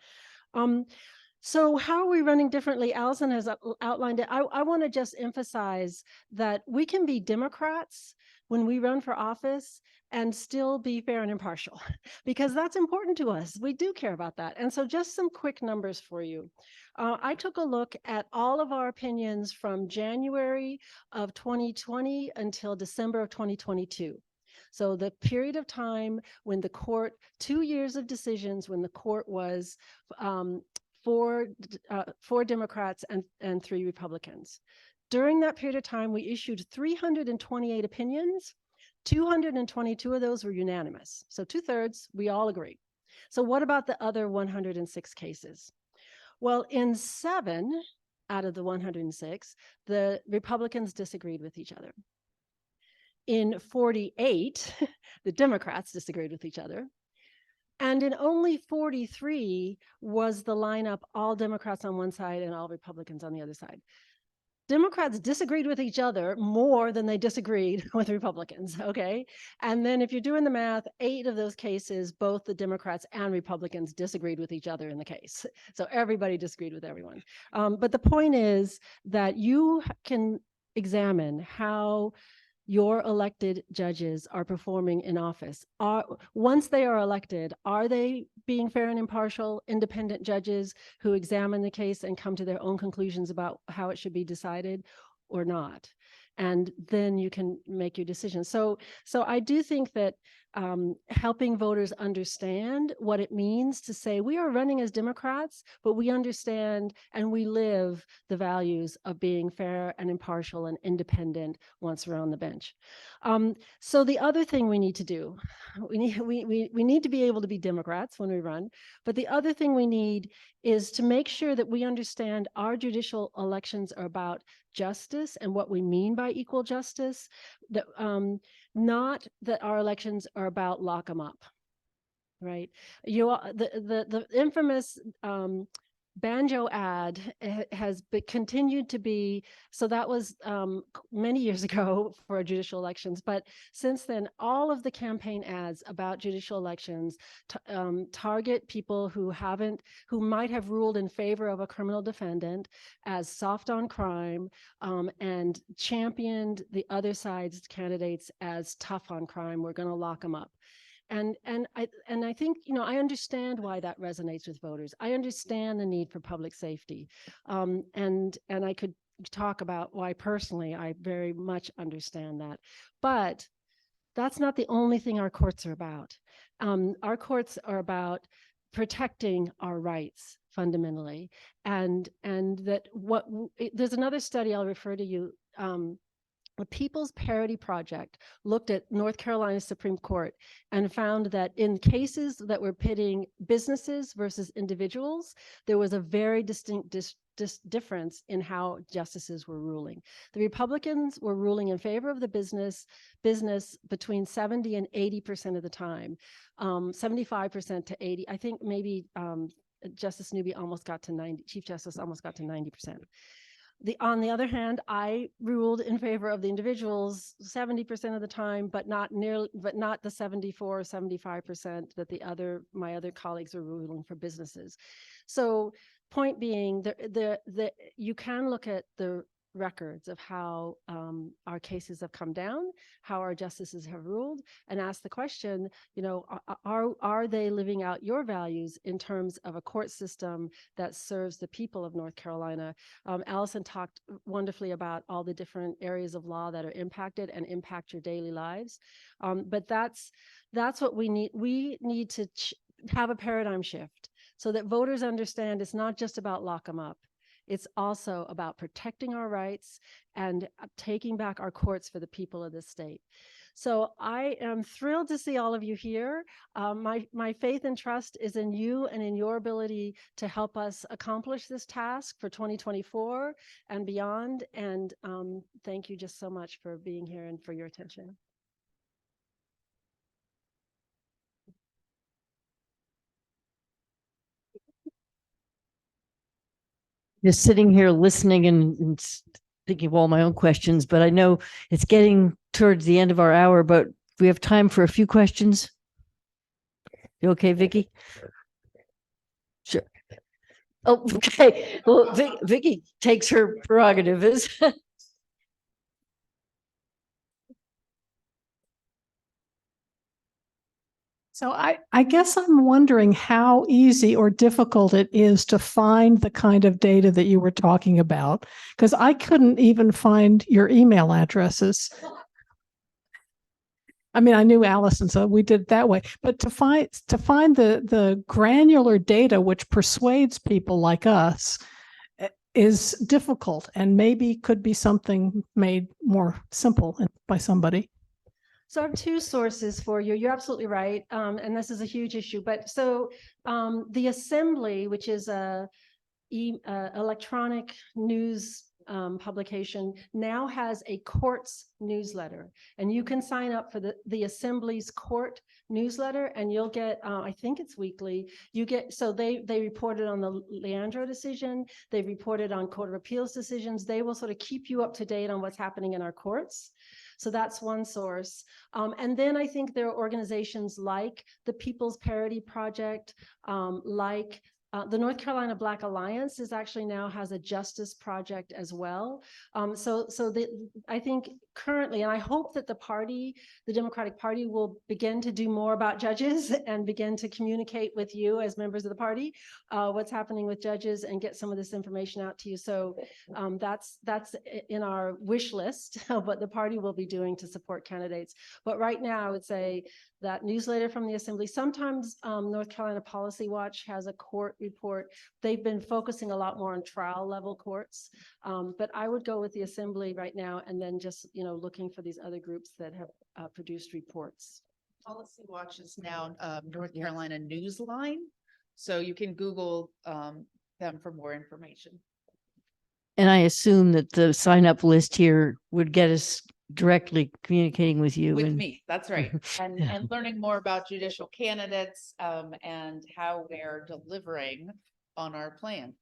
So how are we running differently? Allison has outlined it. I want to just emphasize that we can be Democrats when we run for office and still be fair and impartial, because that's important to us. We do care about that. And so just some quick numbers for you. I took a look at all of our opinions from January of 2020 until December of 2022. So the period of time when the court, 2 years of decisions when the court was four Democrats and 3 Republicans. During that period of time, we issued 328 opinions. 222 of those were unanimous. So 2/3, we all agree. So what about the other 106 cases? Well, in 7 out of the 106, the Republicans disagreed with each other. In 48, the Democrats disagreed with each other. And in only 43 was the lineup all Democrats on one side and all Republicans on the other side. Democrats disagreed with each other more than they disagreed with Republicans, okay? And then if you're doing the math, 8 of those cases, both the Democrats and Republicans disagreed with each other in the case. So everybody disagreed with everyone. But the point is that you can examine how your elected judges are performing in office. Once they are elected, are they being fair and impartial, independent judges who examine the case and come to their own conclusions about how it should be decided or not? And then you can make your decision. So I do think that helping voters understand what it means to say we are running as Democrats, but we understand and we live the values of being fair and impartial and independent once we're on the bench. So the other thing we need to do, we need to be able to be Democrats when we run, but the other thing we need is to make sure that we understand our judicial elections are about justice and what we mean by equal justice, that not that our elections are about lock 'em up, right? The infamous banjo ad has continued to be, so that was many years ago for judicial elections, but since then, all of the campaign ads about judicial elections target people who might have ruled in favor of a criminal defendant as soft on crime, and championed the other side's candidates as tough on crime. We're going to lock them up. And I think, I understand why that resonates with voters. I understand the need for public safety. And I could talk about why personally I very much understand that. But that's not the only thing our courts are about. Our courts are about protecting our rights fundamentally. And that there's another study I'll refer to you. The People's Parity Project looked at North Carolina Supreme Court and found that in cases that were pitting businesses versus individuals, there was a very distinct difference in how justices were ruling. The Republicans were ruling in favor of the business between 70 and 80% of the time, 75% to 80. I think maybe Justice Newby almost got to 90, Chief Justice almost got to 90%. On the other hand, I ruled in favor of the individuals 70% of the time, but not the 74 or 75% that my other colleagues were ruling for businesses. So point being, you can look at the records of how our cases have come down, how our justices have ruled, and ask the question, you know, are they living out your values in terms of a court system that serves the people of North Carolina? Allison talked wonderfully about all the different areas of law that are impacted and impact your daily lives. But that's what we need. We need to have a paradigm shift so that voters understand it's not just about lock them up. It's also about protecting our rights and taking back our courts for the people of this state. So I am thrilled to see all of you here. My faith and trust is in you and in your ability to help us accomplish this task for 2024 and beyond. And thank you just so much for being here and for your attention. Just sitting here listening and thinking of all my own questions, but I know it's getting towards the end of our hour, but we have time for a few questions. You okay, Vicky? Sure. Oh, okay. Well, Vicky takes her prerogative. So I guess I'm wondering how easy or difficult it is to find the kind of data that you were talking about, because I couldn't even find your email addresses. I mean, I knew Allison, so we did it that way. But to find the granular data which persuades people like us is difficult, and maybe could be something made more simple by somebody. So I have two sources for you. You're absolutely right. And this is a huge issue. But so the Assembly, which is a electronic news publication, now has a courts newsletter. And you can sign up for the Assembly's court newsletter, and you'll get, I think it's weekly, you get, so they reported on the Leandro decision, they reported on Court of Appeals decisions. They will sort of keep you up to date on what's happening in our courts. So that's one source. And then I think there are organizations like the People's Parity Project, like the North Carolina Black Alliance is actually now has a justice project as well. I think currently, and I hope that the Democratic Party will begin to do more about judges and begin to communicate with you as members of the party, what's happening with judges, and get some of this information out to you. So that's in our wish list of what the party will be doing to support candidates. But right now I would say that newsletter from the Assembly. Sometimes North Carolina Policy Watch has a court report. They've been focusing a lot more on trial level courts. But I would go with the Assembly right now, and then just, you know, looking for these other groups that have produced reports. Policy Watch is now North Carolina Newsline. So you can Google them for more information. And I assume that the sign up list here would get us directly communicating with you. With and me, that's right. And learning more about judicial candidates and how they're delivering on our plan.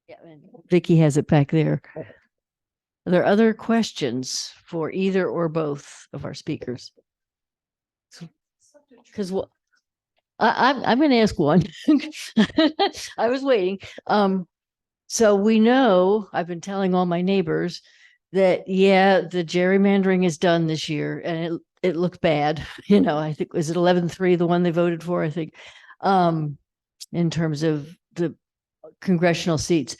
Yeah, and Vicky has it back there. Are there other questions for either or both of our speakers? Because what I'm going to ask one. I was waiting. So we know, I've been telling all my neighbors that, yeah, the gerrymandering is done this year, and it looked bad. You know, I think, was it 11-3, the one they voted for, I think, in terms of the congressional seats.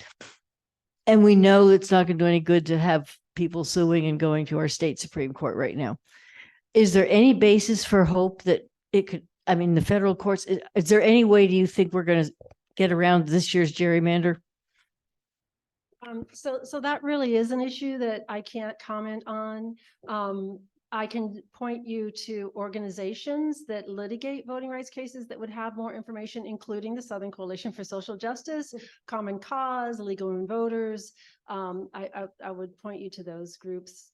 And we know it's not going to do any good to have people suing and going to our state Supreme Court right now. Is there any basis for hope that it could, I mean, the federal courts, is there any way do you think we're going to get around this year's gerrymander? So that really is an issue that I can't comment on. I can point you to organizations that litigate voting rights cases that would have more information, including the Southern Coalition for Social Justice, Common Cause, Legal Women Voters. I would point you to those groups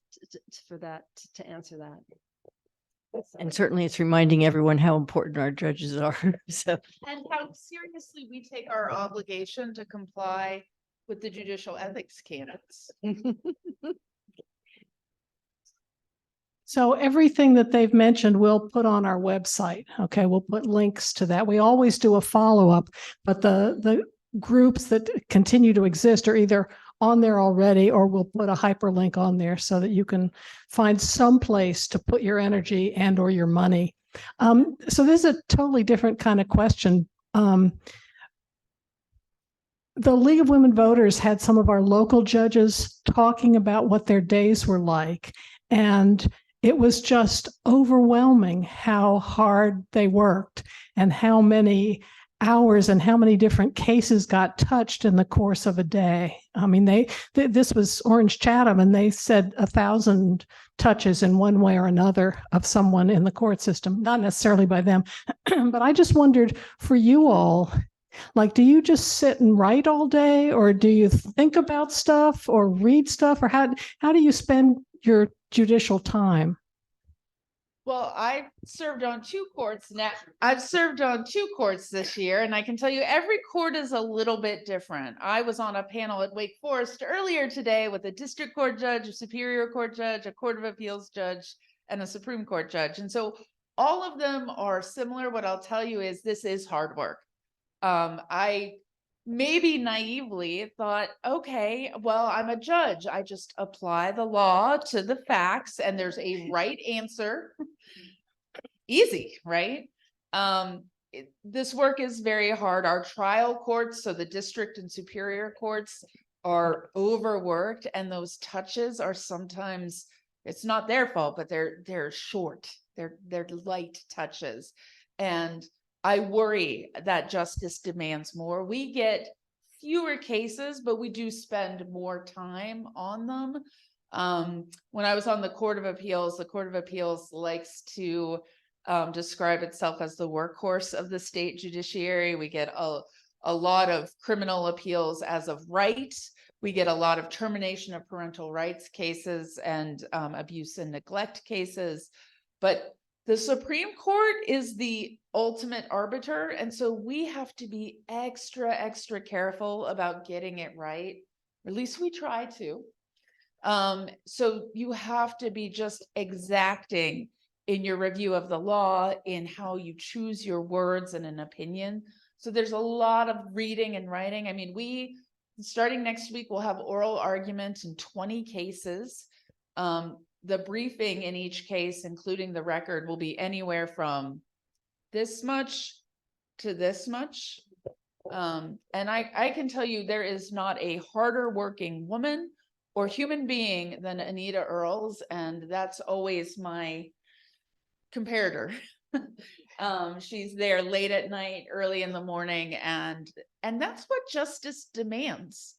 for that, to answer that. And certainly it's reminding everyone how important our judges are. So, And how seriously we take our obligation to comply with the judicial ethics canons. So everything that they've mentioned, we'll put on our website. Okay, we'll put links to that. We always do a follow-up, but the groups that continue to exist are either on there already, or we'll put a hyperlink on there so that you can find some place to put your energy and or your money. So this is a totally different kind of question. The League of Women Voters had some of our local judges talking about what their days were like, and it was just overwhelming how hard they worked and how many hours and how many different cases got touched in the course of a day. I mean, this was Orange Chatham, and they said 1,000 touches in one way or another of someone in the court system, not necessarily by them. But I just wondered, for you all, like, do you just sit and write all day, or do you think about stuff or read stuff, or how do you spend your judicial time? Well, I've served on 2 courts now. I've served on 2 courts this year, and I can tell you every court is a little bit different. I was on a panel at Wake Forest earlier today with a district court judge, a superior court judge, a court of appeals judge, and a Supreme Court judge. And so all of them are similar. What I'll tell you is this is hard work. I maybe naively thought, okay, well, I'm a judge. I just apply the law to the facts and there's a right answer. Easy, right? This work is very hard. Our trial courts, so the district and superior courts, are overworked, and those touches are sometimes, it's not their fault, but they're short. They're light touches. And I worry that justice demands more. We get fewer cases, but we do spend more time on them. When I was on the Court of Appeals likes to describe itself as the workhorse of the state judiciary. We get a lot of criminal appeals as of right. We get a lot of termination of parental rights cases and abuse and neglect cases. But the Supreme Court is the ultimate arbiter. And so we have to be extra careful about getting it right. Or at least we try to. So you have to be just exacting in your review of the law, in how you choose your words and an opinion. So there's a lot of reading and writing. I mean, starting next week, we'll have oral argument in 20 cases. The briefing in each case, including the record, will be anywhere from this much to this much. And I can tell you, there is not a harder working woman or human being than Anita Earls, and that's always my comparator. She's there late at night, early in the morning, and that's what justice demands.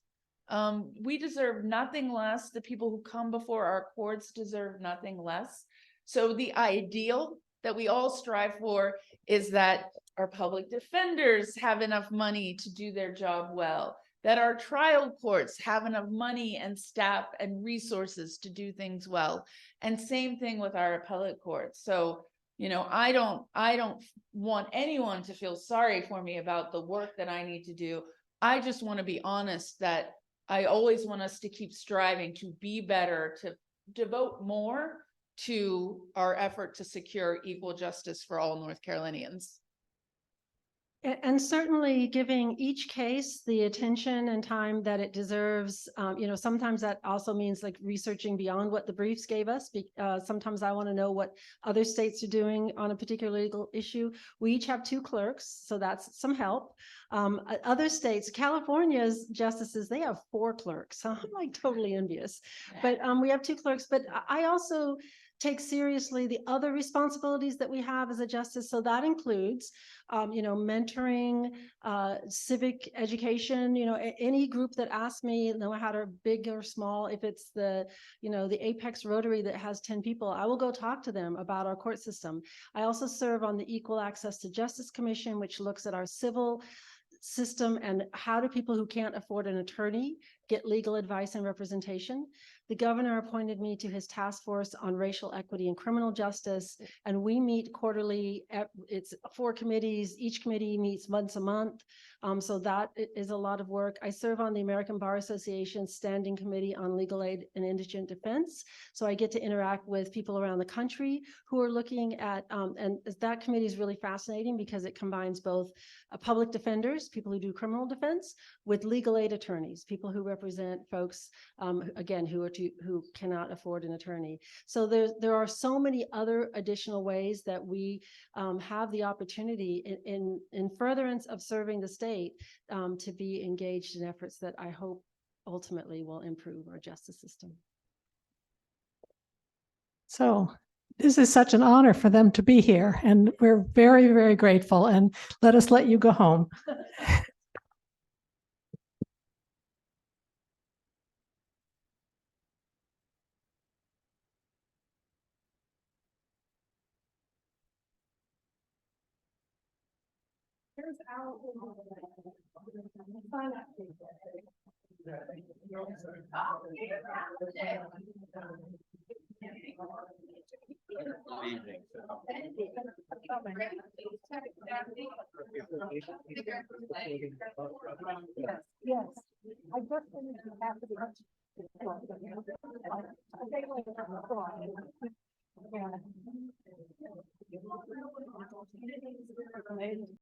We deserve nothing less. The people who come before our courts deserve nothing less. So the ideal that we all strive for is that our public defenders have enough money to do their job well, that our trial courts have enough money and staff and resources to do things well. And same thing with our appellate courts. So, you know, I don't want anyone to feel sorry for me about the work that I need to do. I just want to be honest that I always want us to keep striving to be better, to devote more to our effort to secure equal justice for all North Carolinians. And certainly giving each case the attention and time that it deserves. You know, sometimes that also means like researching beyond what the briefs gave us. Sometimes I want to know what other states are doing on a particular legal issue. We each have 2 clerks, so that's some help. Other states, California's justices, they have 4 clerks. So I'm like totally envious. But we have 2 clerks. But I also take seriously the other responsibilities that we have as a justice. So that includes, you know, mentoring, civic education, you know, any group that asks me, no matter big or small, if it's the, you know, the Apex Rotary that has 10 people, I will go talk to them about our court system. I also serve on the Equal Access to Justice Commission, which looks at our civil system and how do people who can't afford an attorney get legal advice and representation. The governor appointed me to his task force on racial equity and criminal justice, and we meet quarterly. It's 4 committees. Each committee meets once a month. So that is a lot of work. I serve on the American Bar Association Standing Committee on Legal Aid and Indigent Defense. So I get to interact with people around the country who are looking at, and that committee is really fascinating because it combines both public defenders, people who do criminal defense, with legal aid attorneys, people who represent folks, again, who cannot afford an attorney. So there are so many other additional ways that we have the opportunity in furtherance of serving the state to be engaged in efforts that I hope ultimately will improve our justice system. So this is such an honor for them to be here, and we're very, very grateful, and let us let you go home. Here's our Yes, I just finished half of the.